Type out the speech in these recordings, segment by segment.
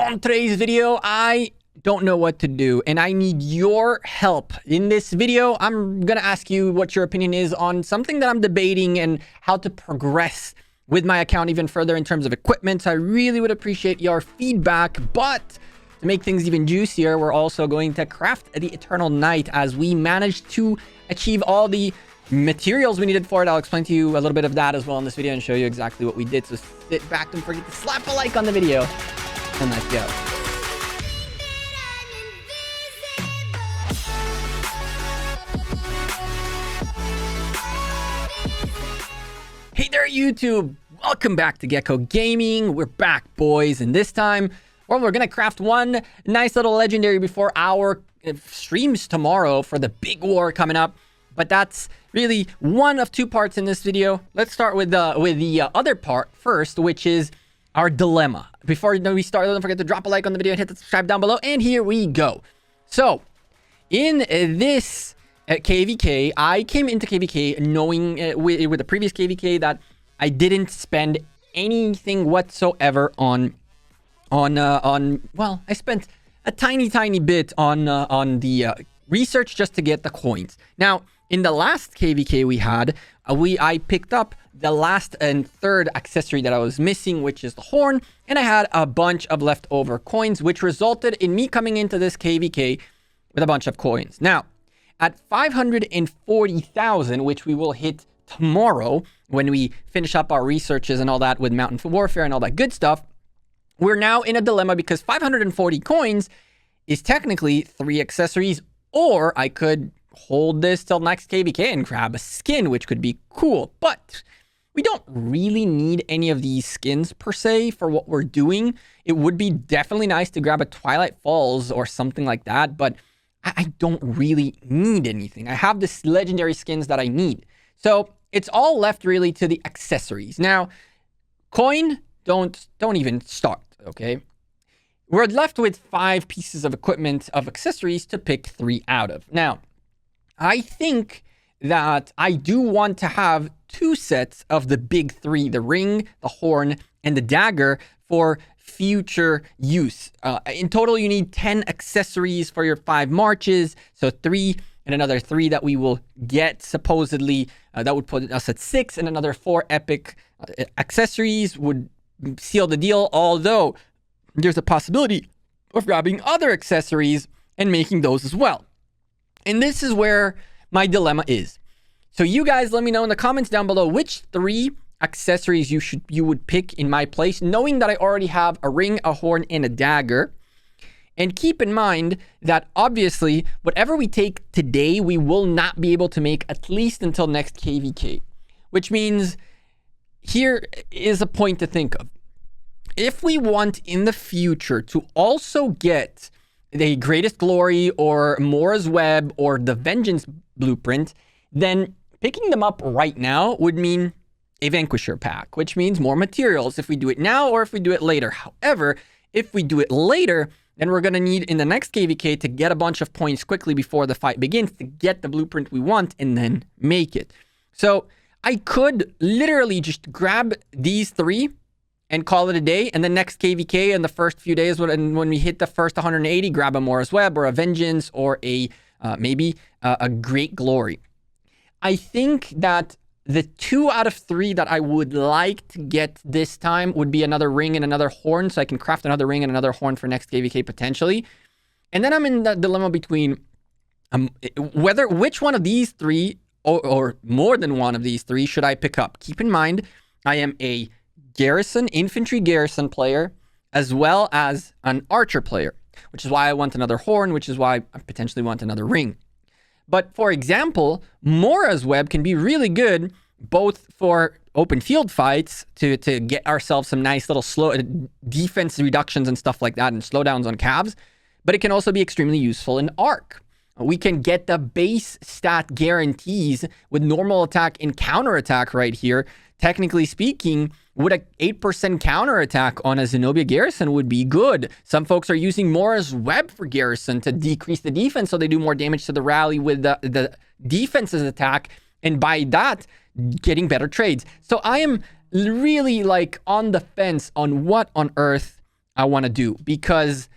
On today's video, I don't know what to do and I need your help. In this video, I'm gonna ask you what your opinion is on something that I'm debating and how to progress with my account even further in terms of equipment. So I really would appreciate your feedback, but to make things even juicier, we're also going to craft the Eternal Night as we managed to achieve all the materials we needed for it. I'll explain to you a little bit of that as well in this video and show you exactly what we did. So sit back, don't forget to slap a like on the video, and let's go. Hey there, YouTube. Welcome back to Gekko Gaming. We're back, boys, and this time, well, we're gonna craft one nice little legendary before our streams tomorrow for the big war coming up. But that's really one of two parts in this video. Let's start with the other part first, which is our dilemma. Before we start, don't forget to drop a like on the video and hit the subscribe down below. And here we go. So, in this KVK, I came into KVK knowing with the previous KVK that I didn't spend anything whatsoever on well, I spent a tiny bit on the research just to get the coins. Now, in the last KVK we had, I picked up the last and third accessory that I was missing, which is the horn, and I had a bunch of leftover coins, which resulted in me coming into this KVK with a bunch of coins. Now, at 540,000, which we will hit tomorrow when we finish up our researches and all that with Mountain Warfare and all that good stuff, we're now in a dilemma because 540 coins is technically 3 accessories, or I could hold this till next KVK and grab a skin, which could be cool. But we don't really need any of these skins per se for what we're doing. It would be definitely nice to grab a Twilight Falls or something like that, but I don't really need anything. I have this legendary skins that I need. So it's all left really to the accessories. Now, coin, don't even start, okay? We're left with 5 pieces of equipment of accessories to pick 3 out of. Now, I think that I do want to have 2 sets of the big 3, the ring, the horn, and the dagger for future use. In total, you need 10 accessories for your 5 marches. So 3 and another 3 that we will get supposedly. That would put us at 6, and another 4 epic accessories would seal the deal. Although there's a possibility of grabbing other accessories and making those as well. And this is where my dilemma is. So you guys let me know in the comments down below which 3 accessories you would pick in my place, knowing that I already have a ring, a horn, and a dagger. And keep in mind that obviously whatever we take today, we will not be able to make at least until next KVK, which means here is a point to think of. If we want in the future to also get the Greatest Glory or Mora's Web or the Vengeance Blueprint, then picking them up right now would mean a Vanquisher pack, which means more materials if we do it now or if we do it later. However, if we do it later, then we're going to need in the next KVK to get a bunch of points quickly before the fight begins to get the blueprint we want and then make it. So I could literally just grab these 3 and call it a day, and the next KVK in the first few days when we hit the first 180, grab a Mora's Web or a Vengeance or a maybe a Great Glory. I think that the 2 out of 3 that I would like to get this time would be another ring and another horn, so I can craft another ring and another horn for next KVK potentially. And then I'm in the dilemma between which one of these 3 or more than one of these 3 should I pick up. Keep in mind, I am a infantry garrison player, as well as an archer player, which is why I want another horn, which is why I potentially want another ring. But for example, Mora's Web can be really good both for open field fights to get ourselves some nice little slow defense reductions and stuff like that and slowdowns on calves, but it can also be extremely useful in Arc. We can get the base stat guarantees with normal attack and counter attack right here. Technically speaking, would an 8% counter attack on a Zenobia Garrison would be good. Some folks are using Mora's Web for Garrison to decrease the defense so they do more damage to the rally with the defense's attack, and by that, getting better trades. So I am really like on the fence on what on earth I want to do, because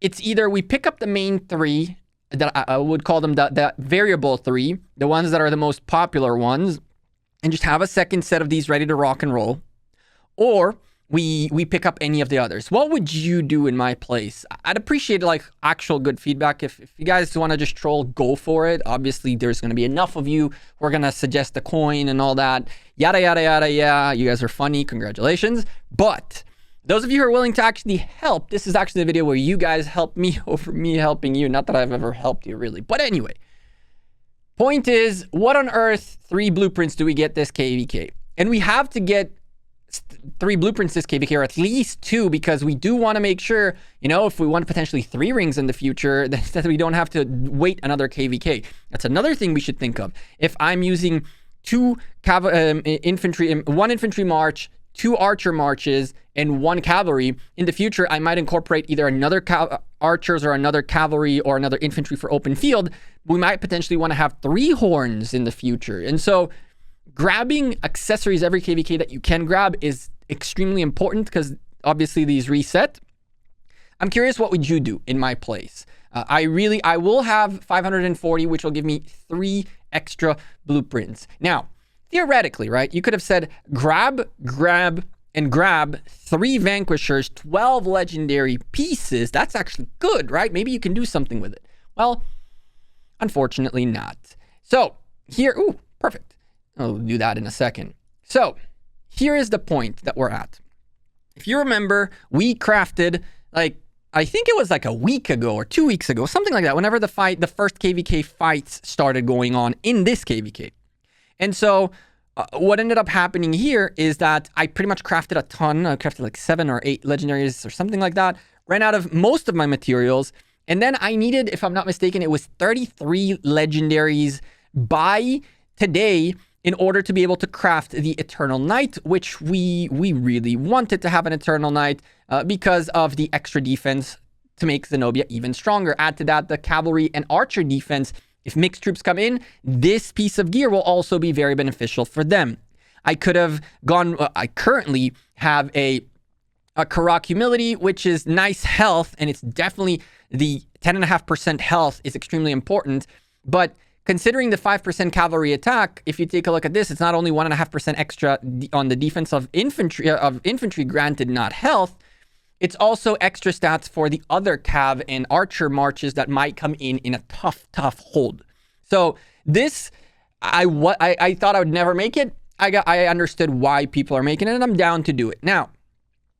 it's either we pick up the main 3 that I would call them the variable 3, the ones that are the most popular ones, and just have a second set of these ready to rock and roll, or we pick up any of the others. What would you do in my place? I'd appreciate like actual good feedback. If you guys want to just troll, go for it. Obviously, there's going to be enough of you who are going to suggest a coin and all that. Yada, yada, yada, yeah. You guys are funny. Congratulations. But those of you who are willing to actually help, this is actually the video where you guys help me over me helping you. Not that I've ever helped you, really. But anyway, point is, what on earth 3 blueprints do we get this KVK? And we have to get 3 blueprints this KVK, or at least 2, because we do want to make sure, you know, if we want potentially 3 rings in the future, that we don't have to wait another KVK. That's another thing we should think of. If I'm using 2 infantry, 1 infantry march, 2 archer marches, and 1 cavalry, in the future, I might incorporate either another archers or another cavalry or another infantry for open field. We might potentially want to have 3 horns in the future. And so grabbing accessories every KVK that you can grab is extremely important, because obviously these reset. I'm curious, what would you do in my place? I will have 540, which will give me 3 extra blueprints. Now, theoretically, right, you could have said grab 3 vanquishers, 12 legendary pieces. That's actually good, right? Maybe you can do something with it. Well, unfortunately not. So here, ooh, perfect. I'll do that in a second. So here is the point that we're at. If you remember, we crafted, like, I think it was like a week ago or 2 weeks ago, something like that, whenever the first KVK fights started going on in this KVK. And so what ended up happening here is that I pretty much crafted a ton. I crafted like 7 or 8 legendaries or something like that. Ran out of most of my materials. And then I needed, if I'm not mistaken, it was 33 legendaries by today in order to be able to craft the Eternal Knight, which we really wanted to have an Eternal Knight because of the extra defense to make Zenobia even stronger. Add to that the cavalry and archer defense. If mixed troops come in, this piece of gear will also be very beneficial for them. I could have gone, I currently have a Karak Humility, which is nice health, and it's definitely the 10.5% health is extremely important, but considering the 5% cavalry attack, if you take a look at this, it's not only 1.5% extra on the defense of infantry, granted not health, it's also extra stats for the other cav and archer marches that might come in a tough hold. So this, I thought I would never make it. I understood why people are making it, and I'm down to do it. Now,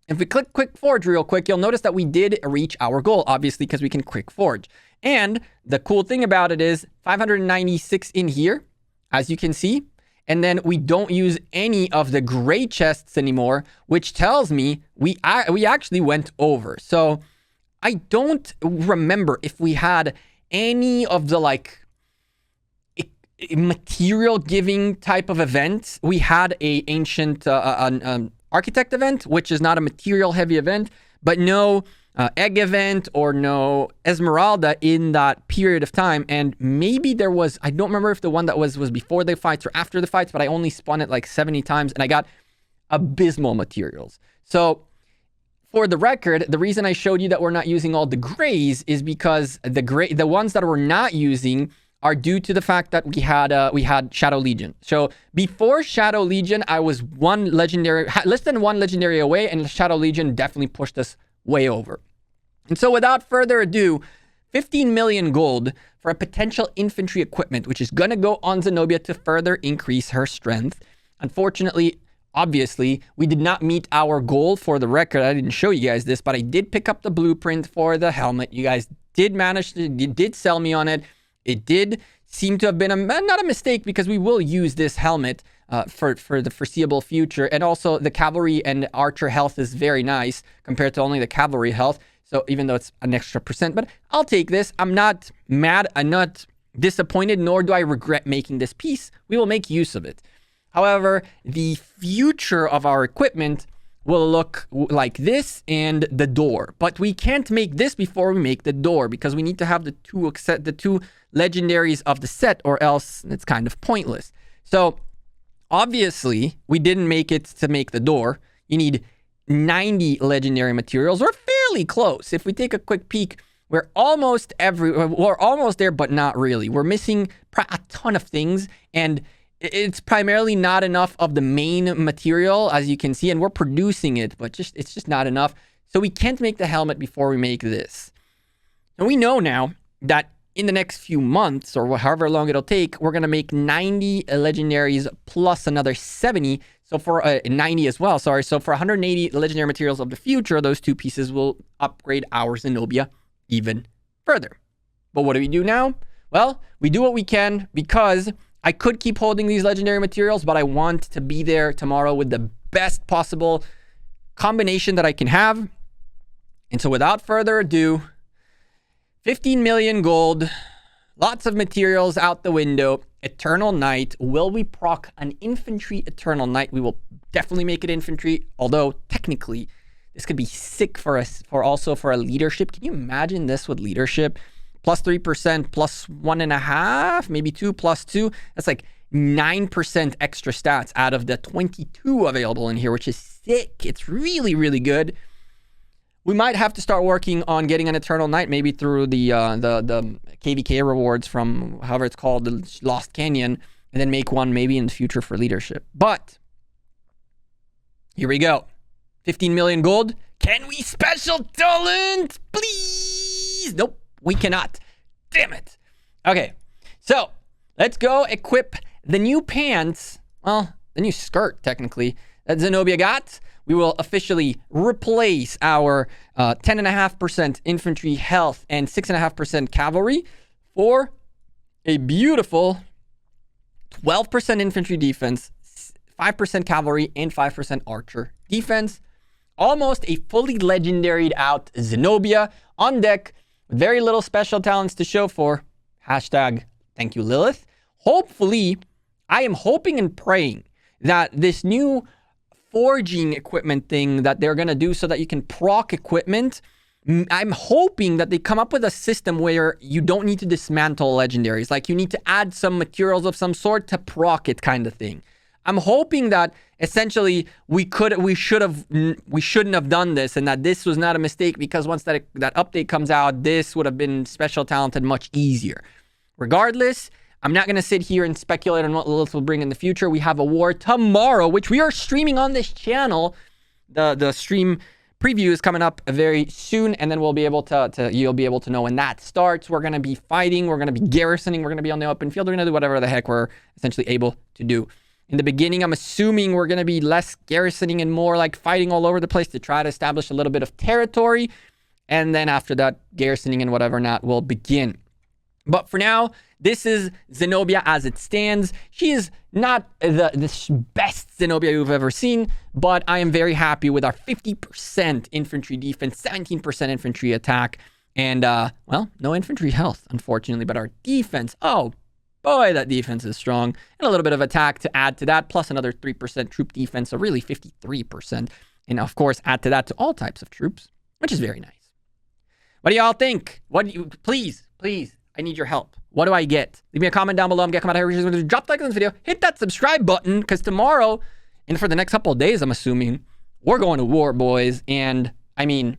if we click Quick Forge real quick, you'll notice that we did reach our goal, obviously, because we can Quick Forge. And the cool thing about it is 596 in here, as you can see. And then we don't use any of the gray chests anymore, which tells me we actually went over. So I don't remember if we had any of the like material giving type of events. We had a ancient architect event, which is not a material heavy event, but no egg event or no Esmeralda in that period of time. And maybe there was, I don't remember if the one that was before the fights or after the fights, but I only spun it like 70 times and I got abysmal materials. So for the record, the reason I showed you that we're not using all the grays is because the ones that we're not using are due to the fact that we had Shadow Legion. So before Shadow Legion, I was less than one legendary away, and Shadow Legion definitely pushed us way over. And so without further ado, 15 million gold for a potential infantry equipment, which is going to go on Zenobia to further increase her strength. Unfortunately, obviously, we did not meet our goal. For the record, I didn't show you guys this, but I did pick up the blueprint for the helmet. You guys did sell me on it. It did seem to have been not a mistake, because we will use this helmet for the foreseeable future. And also the cavalry and archer health is very nice compared to only the cavalry health. So even though it's an extra percent, but I'll take this. I'm not mad. I'm not disappointed, nor do I regret making this piece. We will make use of it. However, the future of our equipment will look like this and the door. But we can't make this before we make the door, because we need to have the two legendaries of the set, or else it's kind of pointless. So obviously we didn't make it to make the door. You need 90 legendary materials. We're fairly close. If we take a quick peek, we're almost there, but not really. We're missing a ton of things, and it's primarily not enough of the main material, as you can see, and we're producing it, but it's just not enough. So we can't make the helmet before we make this. And we know now that in the next few months, or however long it'll take, we're going to make 90 legendaries plus another 70. So for 90 as well, sorry. So for 180 legendary materials of the future, those two pieces will upgrade our Zenobia even further. But what do we do now? Well, we do what we can, because I could keep holding these legendary materials, but I want to be there tomorrow with the best possible combination that I can have. And so without further ado, 15 million gold, lots of materials out the window, Eternal Knight. Will we proc an infantry Eternal Knight? We will definitely make it infantry, although technically this could be sick for us, also for a leadership. Can you imagine this with leadership? Plus 3%, plus 1.5, maybe 2, plus 2. That's like 9% extra stats out of the 22 available in here, which is sick. It's really, really good. We might have to start working on getting an Eternal Knight, maybe through the KVK rewards from, however it's called, the Lost Canyon, and then make one maybe in the future for leadership. But here we go. 15 million gold. Can we special talent? Please. Nope, we cannot. Damn it. Okay, so let's go equip the new pants. Well, the new skirt, technically, that Zenobia got. We will officially replace our 10.5% infantry health and 6.5% cavalry for a beautiful 12% infantry defense, 5% cavalry, and 5% archer defense. Almost a fully legendaried out Zenobia on deck with very little special talents to show for. Hashtag thank you, Lilith. Hopefully, I am hoping and praying that this new forging equipment thing that they're going to do so that you can proc equipment, I'm hoping that they come up with a system where you don't need to dismantle legendaries. Like, you need to add some materials of some sort to proc it, kind of thing. I'm hoping that essentially we shouldn't have done this, and that this was not a mistake, because once that update comes out, this would have been special talented much easier. Regardless, I'm not going to sit here and speculate on what Lilith will bring in the future. We have a war tomorrow, which we are streaming on this channel. The stream preview is coming up very soon, and then we'll be able you'll be able to know when that starts. We're going to be fighting. We're going to be garrisoning. We're going to be on the open field. We're going to do whatever the heck we're essentially able to do. In the beginning, I'm assuming we're going to be less garrisoning and more like fighting all over the place to try to establish a little bit of territory. And then after that, garrisoning and whatever not will begin. But for now, this is Zenobia as it stands. She is not the best Zenobia you've ever seen, but I am very happy with our 50% infantry defense, 17% infantry attack, and, well, no infantry health, unfortunately, but our defense, oh boy, that defense is strong, and a little bit of attack to add to that, plus another 3% troop defense, so really 53%, and of course, add to that to all types of troops, which is very nice. What do y'all think? Please, I need your help. What do I get? Leave me a comment down below. I'm Gekko. Drop a like on this video. Hit that subscribe button, because tomorrow, and for the next couple of days, I'm assuming, we're going to war, boys. And, I mean,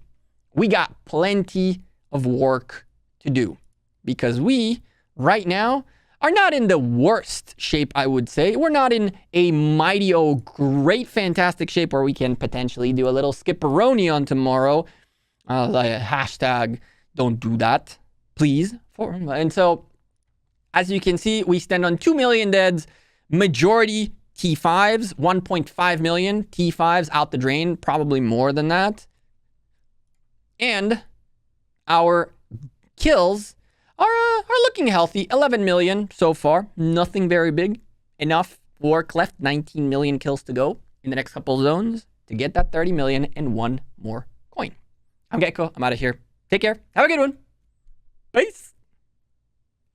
we got plenty of work to do, because we, right now, are not in the worst shape, I would say. We're not in a mighty, great, fantastic shape where we can potentially do a little skipperoni on tomorrow. Like, hashtag don't do that, please. And so, as you can see, we stand on 2 million deads, majority T5s, 1.5 million T5s out the drain, probably more than that. And our kills are looking healthy, 11 million so far, nothing very big. Enough work left, 19 million kills to go in the next couple zones to get that 30 million and one more coin. I'm Gekko, I'm out of here. Take care, have a good one. Peace.